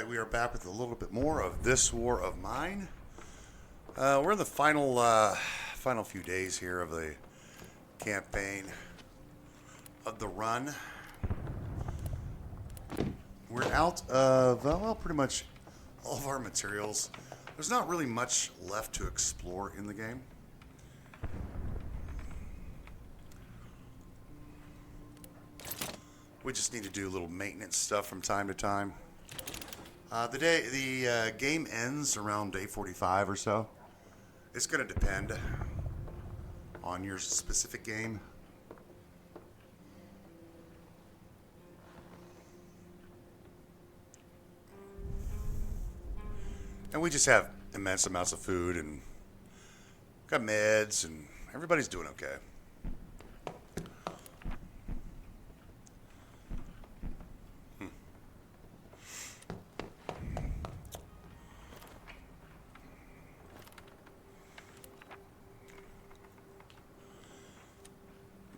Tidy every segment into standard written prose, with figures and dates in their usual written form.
Alright, we are back with a little bit more of This War of Mine. We're in the final few days here of the campaign of the run. We're out of, well, pretty much all of our materials. There's not really much left to explore in the game. We just need to do little maintenance stuff from time to time. The game ends around day 45 or so. It's going to depend on your specific game. And we just have immense amounts of food and got meds and everybody's doing okay.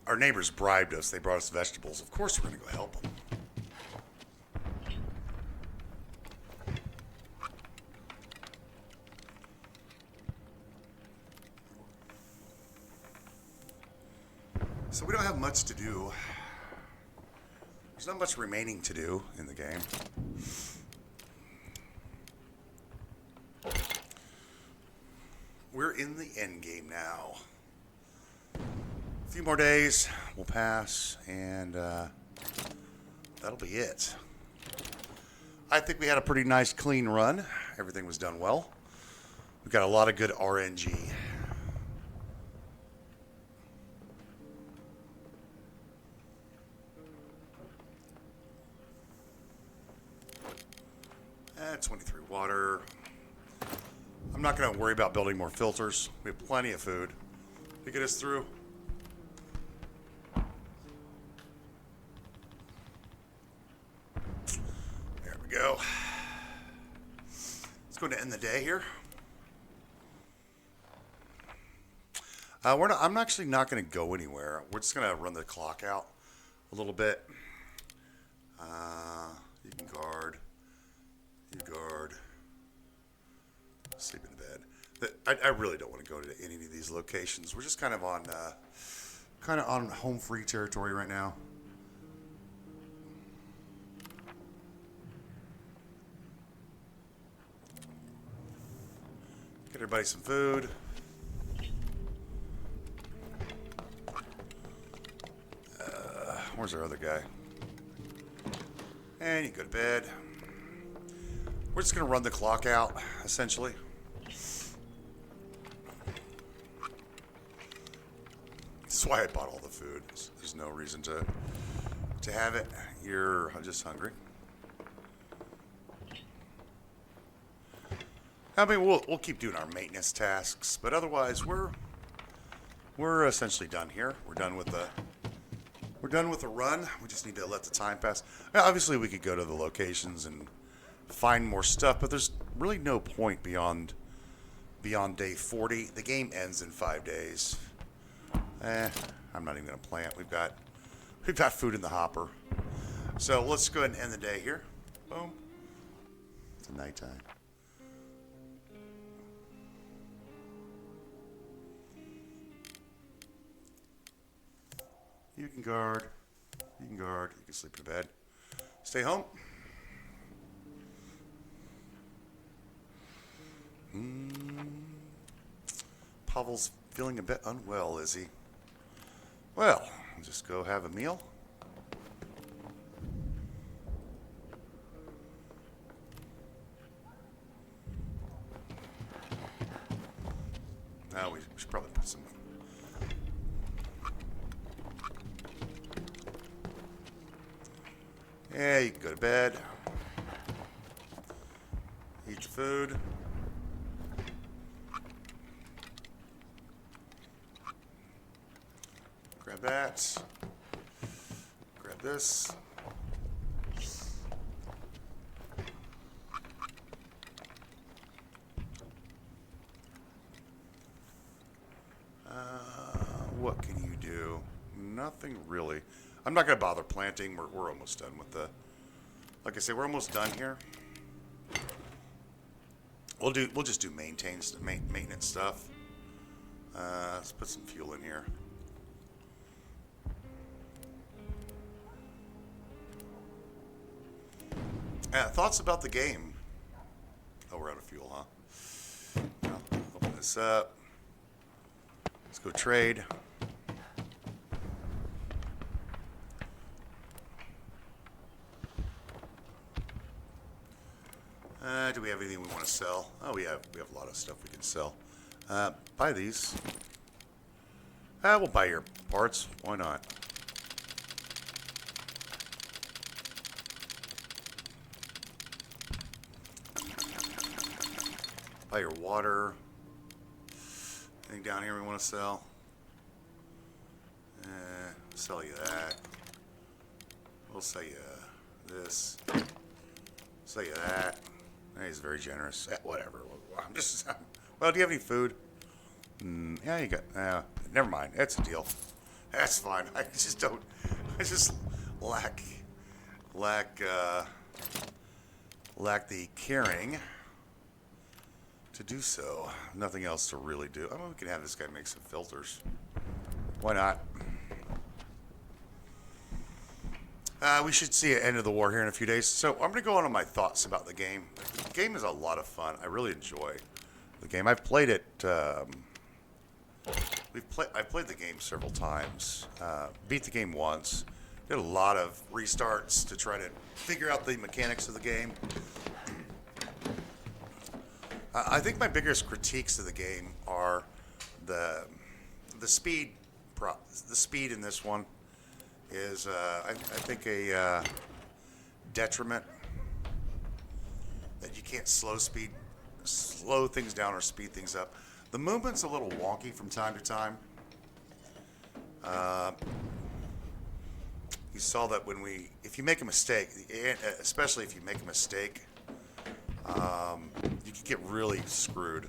Our neighbors bribed us. They brought us vegetables. Of course we're going to go help them. So we don't have much to do. There's not much remaining to do in the game. We're in the end game now. A few more days will pass, and that'll be it. I think we had a pretty nice, clean run. Everything was done well. We got a lot of good RNG. And 23 water. I'm not going to worry about building more filters. We have plenty of food to get us through. Go. It's going to end the day here. I'm actually not going to go anywhere. We're just going to run the clock out a little bit. You can guard. You guard. Sleep in bed. I really don't want to go to any of these locations. We're just kind of on home free territory right now. Get everybody some food. Where's our other guy? And you go to bed. We're just going to run the clock out, essentially. That's why I bought all the food. There's no reason to have it. You're just hungry. I mean, we'll keep doing our maintenance tasks, but otherwise we're essentially done here. We're done with the run. We just need to let the time pass. Now, obviously, we could go to the locations and find more stuff, but there's really no point beyond day 40. The game ends in 5 days. I'm not even gonna plant. We've got food in the hopper. So let's go ahead and end the day here. Boom. It's nighttime. You can guard. You can guard. You can sleep in bed. Stay home. Pavel's feeling a bit unwell, is he? Well, just go have a meal. Now we should probably put some. Yeah, you can go to bed. Eat your food. Grab that. Grab this. What can you do? Nothing really. I'm not going to bother planting. We're almost done with the... Like I say, we're almost done here. We'll just do maintenance stuff. Let's put some fuel in here. Thoughts about the game? Oh, we're out of fuel, huh? Well, open this up. Let's go trade. Do we have anything we want to sell? Oh, we have a lot of stuff we can sell. Buy these. We'll buy your parts. Why not? Buy your water. Anything down here we want to sell? Sell you that. We'll sell you this. Sell you that. He's very generous. Whatever. I'm just. Well, do you have any food? Yeah, you got. Never mind. That's a deal. That's fine. I just don't. I just lack the caring to do so. Nothing else to really do. I mean, we can have this guy make some filters. Why not? We should see an end of the war here in a few days. So I'm going to go on to my thoughts about the game. The game is a lot of fun. I really enjoy the game. I've played it. I've played the game several times. Beat the game once. Did a lot of restarts to try to figure out the mechanics of the game. I think my biggest critiques of the game are the speed. The speed in this one is, I think, a detriment that you can't slow things down or speed things up. The movement's a little wonky from time to time. You saw that if you make a mistake, especially if you make a mistake, you can get really screwed.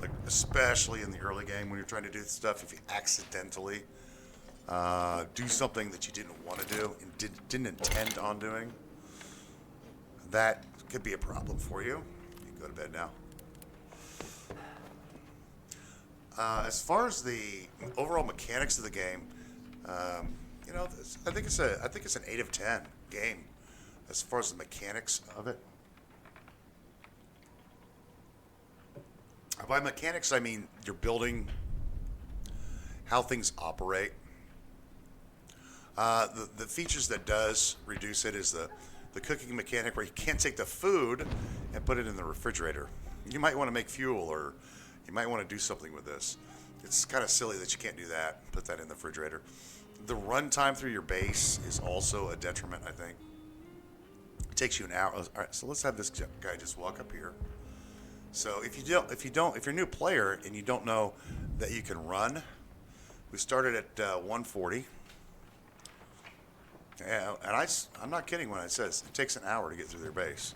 Like, especially in the early game when you're trying to do stuff, if you accidentally do something that you didn't want to do and didn't intend on doing, that could be a problem for you. You can go to bed now. As far as the overall mechanics of the game, I think it's an 8 of 10 game as far as the mechanics of it. By mechanics, I mean you're building, how things operate. The features that does reduce it is the cooking mechanic, where you can't take the food and put it in the refrigerator. You might want to make fuel, or you might want to do something with this. It's kind of silly that you can't do that. Put that in the refrigerator. The runtime through your base is also a detriment, I think. It takes you an hour. All right, so let's have this guy just walk up here. So if you're a new player and you don't know that you can run, we started at 140. Yeah, and I'm not kidding when I says it takes an hour to get through their base.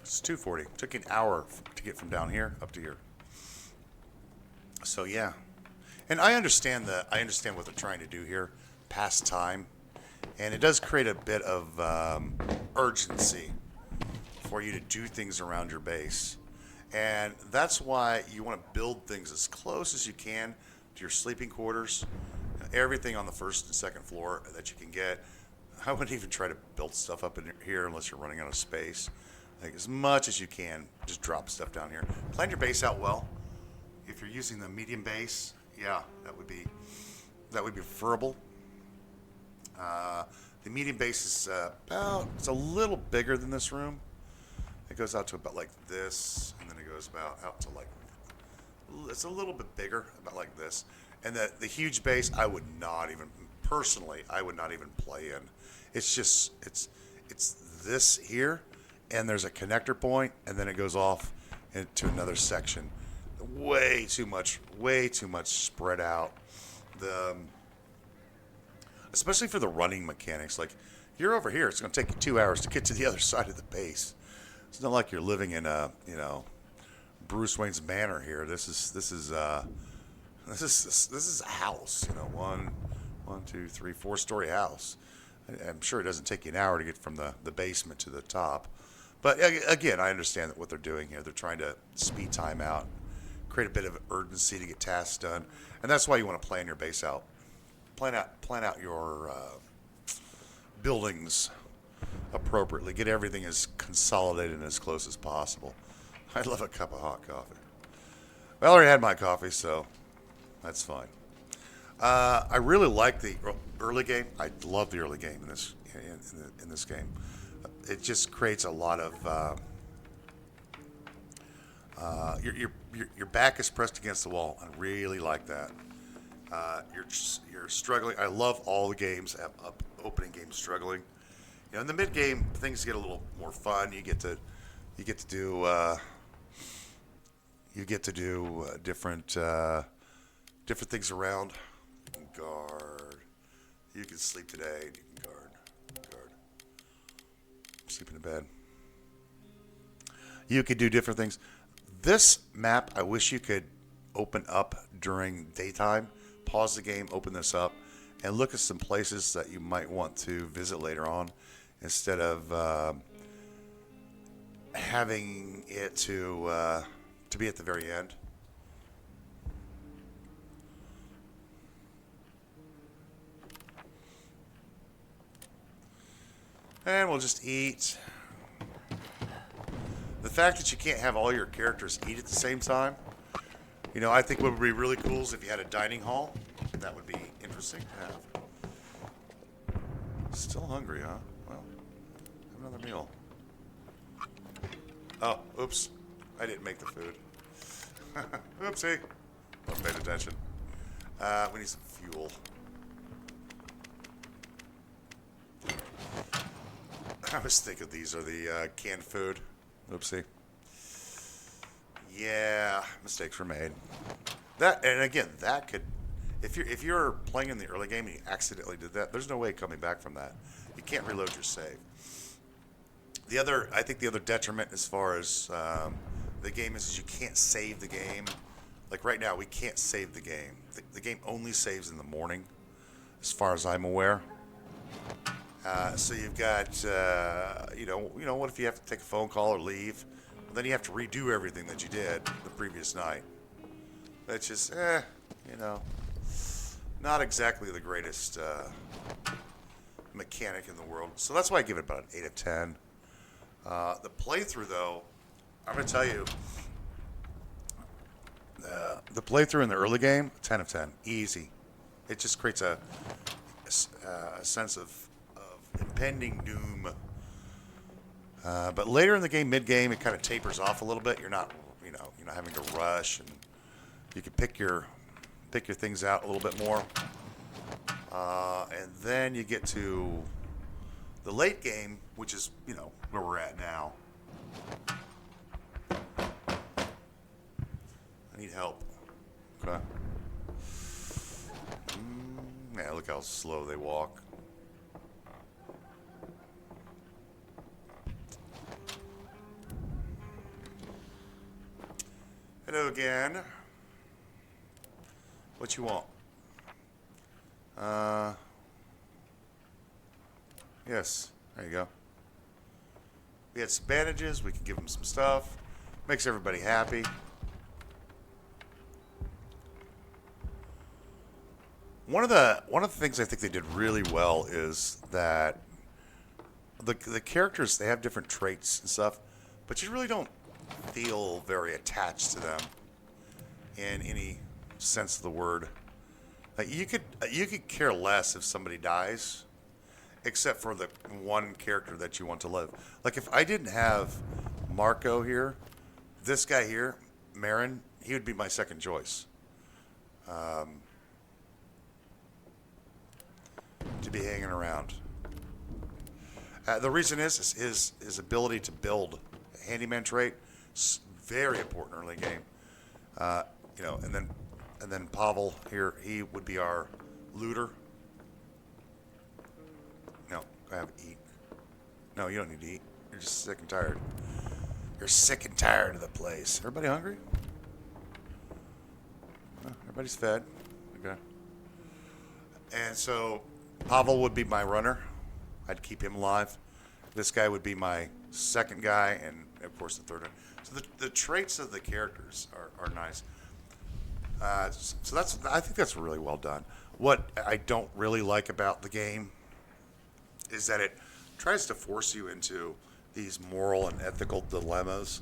It's 240. It took an hour to get from down here up to here. So yeah, and I understand what they're trying to do here, pass time, and it does create a bit of urgency for you to do things around your base. And that's why you want to build things as close as you can to your sleeping quarters, everything on the first and second floor that you can get. I wouldn't even try to build stuff up in here unless you're running out of space. Like, as much as you can, just drop stuff down here. Plan your base out well. If you're using the medium base, yeah, that would be preferable. The medium base is it's a little bigger than this room. It goes out to about like this, and then it goes out to like, it's a little bit bigger, about like this. And the huge base, I would not even play in. It's just, it's this here, and there's a connector point, and then it goes off into another section. Way too much spread out. Especially for the running mechanics. Like, you're over here, it's going to take you 2 hours to get to the other side of the base. It's not like you're living in Bruce Wayne's manor here. This is a house. One, One, two, three, four-story house. I'm sure it doesn't take you an hour to get from the basement to the top. But again, I understand that what they're doing here. They're trying to speed time out, create a bit of urgency to get tasks done, and that's why you want to plan your base out. Plan out your buildings appropriately. Get everything as consolidated and as close as possible. I love a cup of hot coffee. Well, I already had my coffee, so that's fine. I really like the early game. I love the early game in this game. It just creates a lot of your back is pressed against the wall. I really like that. You're struggling. I love all the games have opening games struggling. You know, in the mid game things get a little more fun. You get to do different things around. You can guard. You can sleep today. You can guard. Sleep in the bed. You could do different things. This map, I wish you could open up during daytime. Pause the game, open this up, and look at some places that you might want to visit later on, instead of having it to be at the very end. And we'll just eat. The fact that you can't have all your characters eat at the same time, you know, I think what would be really cool is if you had a dining hall. That would be interesting to have. Still hungry, huh? Well, have another meal. Oh, oops. I didn't make the food. Oopsie. Wasn't paying attention. We need some fuel. I was thinking these are the canned food. Oopsie. Yeah, mistakes were made. That, and again, that could, if you're playing in the early game and you accidentally did that, there's no way coming back from that. You can't reload your save. I think the other detriment as far as the game is you can't save the game. Like right now, we can't save the game. The game only saves in the morning, as far as I'm aware. So you've got, what if you have to take a phone call or leave? Well, then you have to redo everything that you did the previous night. That's just, not exactly the greatest mechanic in the world. So that's why I give it about an 8 of 10. The playthrough, though, I'm going to tell you, the playthrough in the early game, 10 of 10. Easy. It just creates a sense of impending doom. But later in the game, mid-game, it kind of tapers off a little bit. You're not having to rush, and you can pick your things out a little bit more. And then you get to the late game, which is, where we're at now. I need help. Okay. Yeah, look how slow they walk. Hello again. What you want? Yes. There you go. We had some bandages. We can give them some stuff. Makes everybody happy. One of the things I think they did really well is that the characters, they have different traits and stuff, but you really don't feel very attached to them in any sense of the word. Like you could care less if somebody dies, except for the one character that you want to live. Like if I didn't have Marco here, this guy here, Marin, he would be my second choice. To be hanging around. The reason is his ability to build a handyman trait. Very important early game. And then Pavel here, he would be our looter. No, I have to eat. No, you don't need to eat. You're just sick and tired. You're sick and tired of the place. Everybody hungry? No, everybody's fed. Okay. And so Pavel would be my runner. I'd keep him alive. This guy would be my second guy, and of course the third one. So the traits of the characters are nice. So I think that's really well done. What I don't really like about the game is that it tries to force you into these moral and ethical dilemmas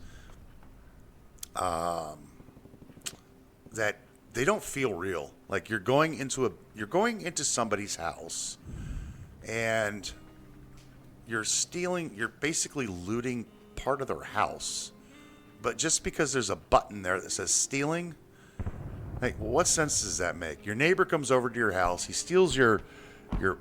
that they don't feel real. Like you're going into somebody's house and you're basically looting part of their house. But just because there's a button there that says stealing, like what sense does that make? Your neighbor comes over to your house, he steals your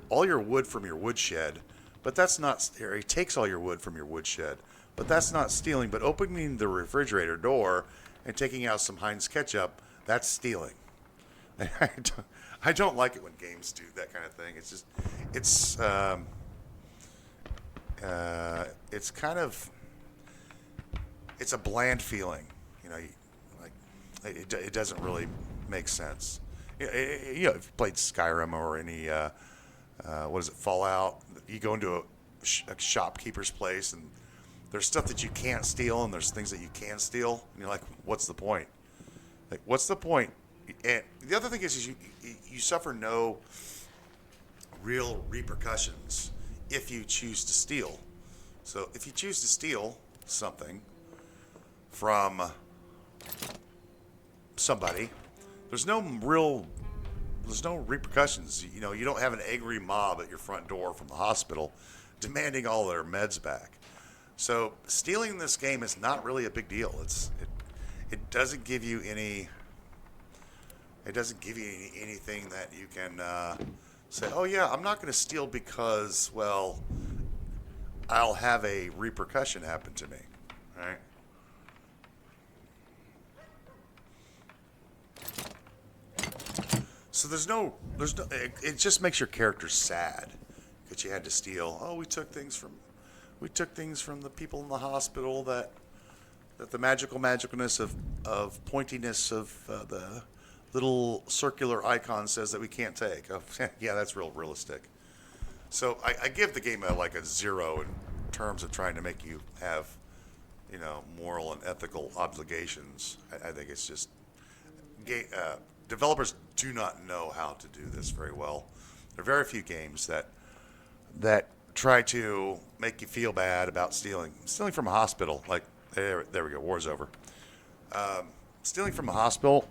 all your wood from your woodshed, but that's not or he takes all your wood from your woodshed. But that's not stealing, but opening the refrigerator door and taking out some Heinz ketchup, that's stealing. I don't like it when games do that kind of thing. It's just, it's kind of, it's a bland feeling, you know. Like it doesn't really make sense. You know, if you played Skyrim or any, what is it, Fallout? You go into a shopkeeper's place and there's stuff that you can't steal and there's things that you can steal, and you're like, what's the point? Like, what's the point? And the other thing is you suffer no real repercussions if you choose to steal. So if you choose to steal something from somebody, there's no repercussions. You know, you don't have an angry mob at your front door from the hospital demanding all their meds back. So stealing in this game is not really a big deal. It doesn't give you any. It doesn't give you anything that you can say, oh yeah, I'm not going to steal because, well, I'll have a repercussion happen to me, right? So it just makes your character sad that you had to steal. Oh, we took things from the people in the hospital that the magicalness of pointiness of the little circular icon says that we can't take. Oh, yeah, that's real realistic. So I give the game a 0 in terms of trying to make you have, you know, moral and ethical obligations. I think it's just developers do not know how to do this very well. There are very few games that try to make you feel bad about stealing from a hospital. Like there we go, war's over. Stealing from a hospital.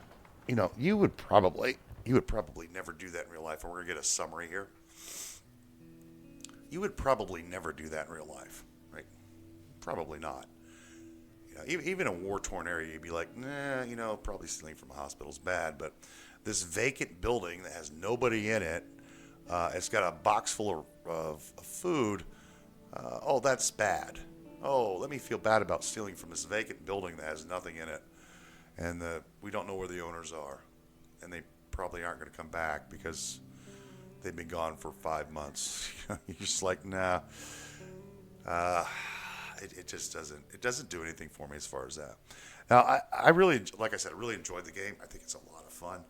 You know, you would probably never do that in real life. And we're gonna get a summary here. You would probably never do that in real life, right? Probably not. You know, even a war-torn area, you'd be like, nah, you know, probably stealing from a hospital is bad. But this vacant building that has nobody in it, it's got a box full of food. Oh, that's bad. Oh, let me feel bad about stealing from this vacant building that has nothing in it. And we don't know where the owners are. And they probably aren't going to come back because they've been gone for 5 months. You're just like, nah. It just doesn't do anything for me as far as that. Now, I really, like I said, I really enjoyed the game. I think it's a lot of fun.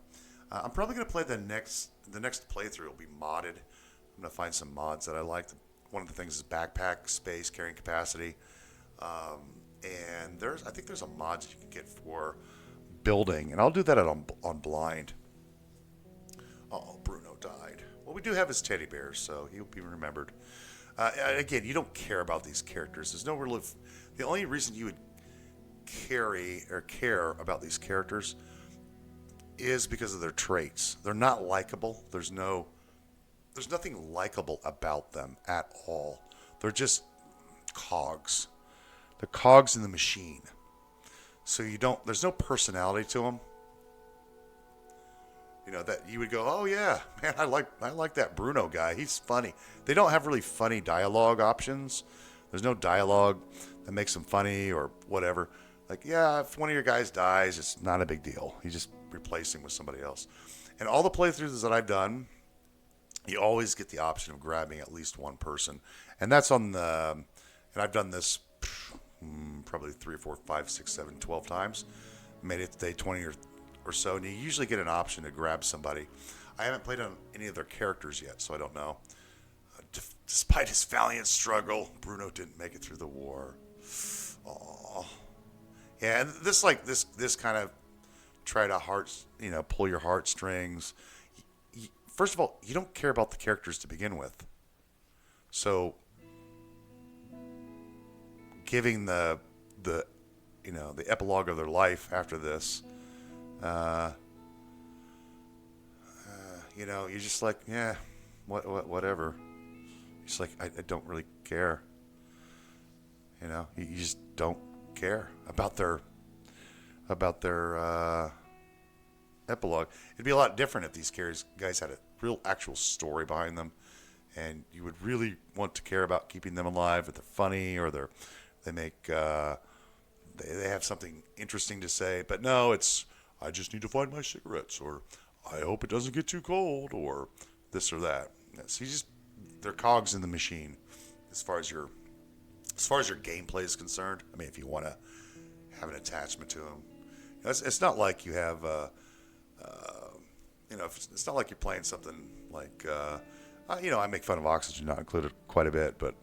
I'm probably going to play the next playthrough will be modded. I'm going to find some mods that I like. One of the things is backpack space, carrying capacity. And I think there's a mod that you can get for building, and I'll do that on blind. Oh, Bruno died. Well, we do have his teddy bear, so he'll be remembered. Again, you don't care about these characters. There's no real. The only reason you would care about these characters is because of their traits. They're not likable. There's nothing likable about them at all. They're just cogs. They're cogs in the machine. So there's no personality to them. You know, that you would go, oh yeah, man, I like that Bruno guy. He's funny. They don't have really funny dialogue options. There's no dialogue that makes them funny or whatever. Like, yeah, if one of your guys dies, it's not a big deal. You just replace him with somebody else. And all the playthroughs that I've done, you always get the option of grabbing at least one person. And that's and I've done this probably 3 or 4, 5, 6, 7, 12 times. Made it to day 20 or or so, and you usually get an option to grab somebody. I haven't played on any of their characters yet, so I don't know. Despite his valiant struggle, Bruno didn't make it through the war. Aww. Yeah, and this kind of try to pull your heartstrings. First of all, you don't care about the characters to begin with, so giving the epilogue of their life after this, you're just like, yeah, whatever. It's like I don't really care. You just don't care about their epilogue. It'd be a lot different if these guys had a real actual story behind them, and you would really want to care about keeping them alive. If they're funny or they make they have something interesting to say. But no, it's I just need to find my cigarettes, or I hope it doesn't get too cold, or this or that. So they're cogs in the machine as far as your gameplay is concerned. I mean, if you want to have an attachment to them, it's not like you have it's not like you're playing something like I make fun of Oxygen Not Included quite a bit, but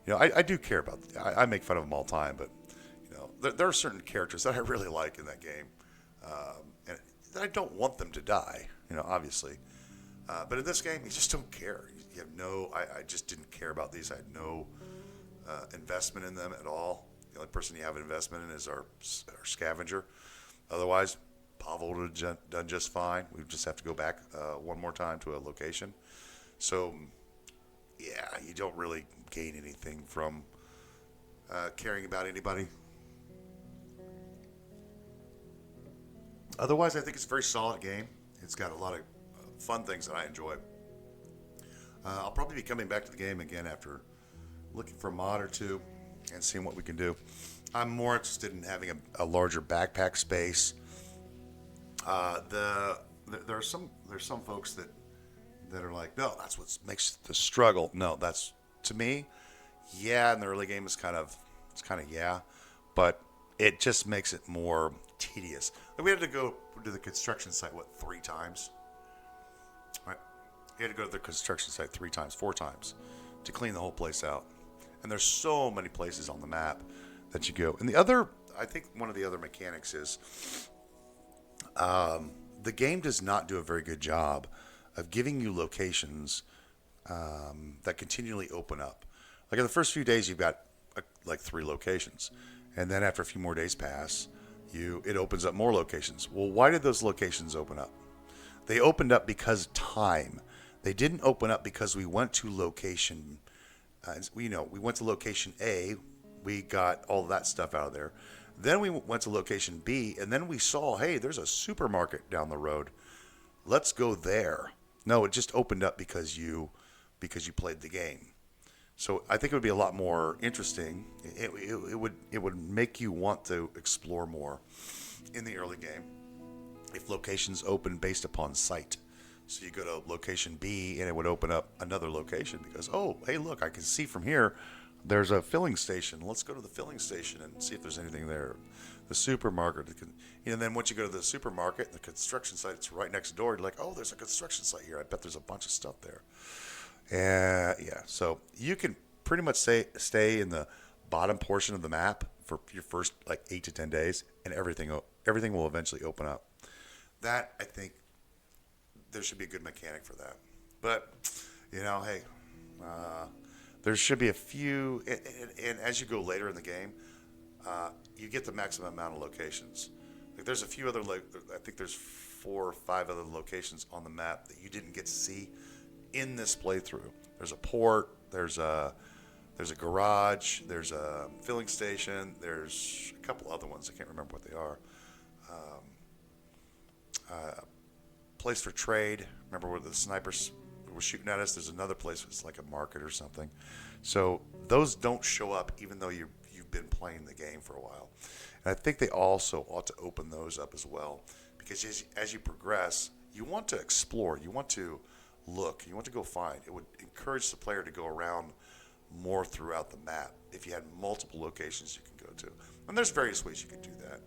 I do care about I make fun of them all the time, but there are certain characters that I really like in that game, and I don't want them to die, obviously. But in this game, you just don't care. You have I just didn't care about these. I had no investment in them at all. The only person you have an investment in is our scavenger. Otherwise, Pavel would have done just fine. We just have to go back one more time to a location. So, yeah, you don't really gain anything from caring about anybody. Otherwise, I think it's a very solid game. It's got a lot of fun things that I enjoy. I'll probably be coming back to the game again after looking for a mod or two and seeing what we can do. I'm more interested in having a larger backpack space. There's some folks that are like, no, that's what makes the struggle. No, that's to me, yeah. In the early game, it's kind of yeah, but it just makes it more tedious. Like we had to go to the construction site 3 times. Right? You had to go to the construction site 3 times, 4 times to clean the whole place out. And there's so many places on the map that you go. And I think one of the other mechanics is the game does not do a very good job of giving you locations that continually open up. Like in the first few days, you've got 3 locations. And then after a few more days pass, it opens up more locations. Well, why did those locations open up? They opened up because time. They didn't open up because we went to location. We went to location A. We got all that stuff out of there. Then we went to location B, and then we saw, hey, there's a supermarket down the road. Let's go there. No, it just opened up because you played the game. So I think it would be a lot more interesting. It would make you want to explore more in the early game if locations open based upon sight. So you go to location B and it would open up another location because, oh, hey, look, I can see from here there's a filling station. Let's go to the filling station and see if there's anything there. The supermarket. And then once you go to the supermarket, the construction site, it's right next door. You're like, oh, there's a construction site here. I bet there's a bunch of stuff there. Yeah. So you can pretty much stay in the bottom portion of the map for your first 8 to 10 days, and everything will eventually open up. That, I think, there should be a good mechanic for that. But, hey, there should be a few, and as you go later in the game, you get the maximum amount of locations. There's a few other, I think there's 4 or 5 other locations on the map that you didn't get to see in this playthrough. There's a port, there's a garage, there's a filling station, there's a couple other ones, I can't remember what they are. Place for trade, remember where the snipers were shooting at us? There's another place, it's like a market or something. So those don't show up even though you've been playing the game for a while. And I think they also ought to open those up as well, because as you progress, you want to explore, you want to look, you want to go find. It would encourage the player to go around more throughout the map if you had multiple locations you can go to. And there's various ways you can do that.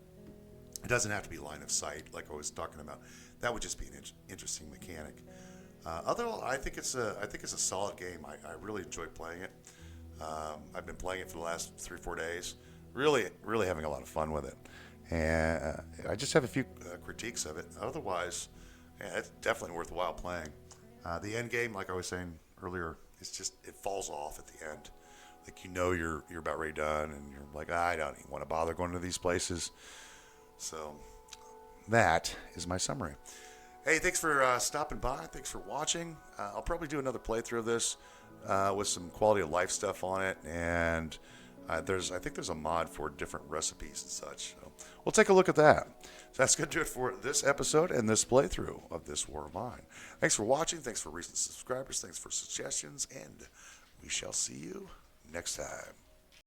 It doesn't have to be line of sight like I was talking about. That would just be an interesting mechanic. Otherwise, I think it's a solid game. I really enjoy playing it. I've been playing it for the last 3 or 4 days. Really having a lot of fun with it. And I just have a few critiques of it. Otherwise, yeah, it's definitely worthwhile playing. The end game, like I was saying earlier, it falls off at the end. Like you're about ready done, and you're like, I don't even want to bother going to these places. So that is my summary. Hey, thanks for stopping by. Thanks for watching. I'll probably do another playthrough of this with some quality of life stuff on it, and I think there's a mod for different recipes and such. So we'll take a look at that. So that's going to do it for this episode and this playthrough of This War of Mine. Thanks for watching. Thanks for recent subscribers. Thanks for suggestions, and we shall see you next time.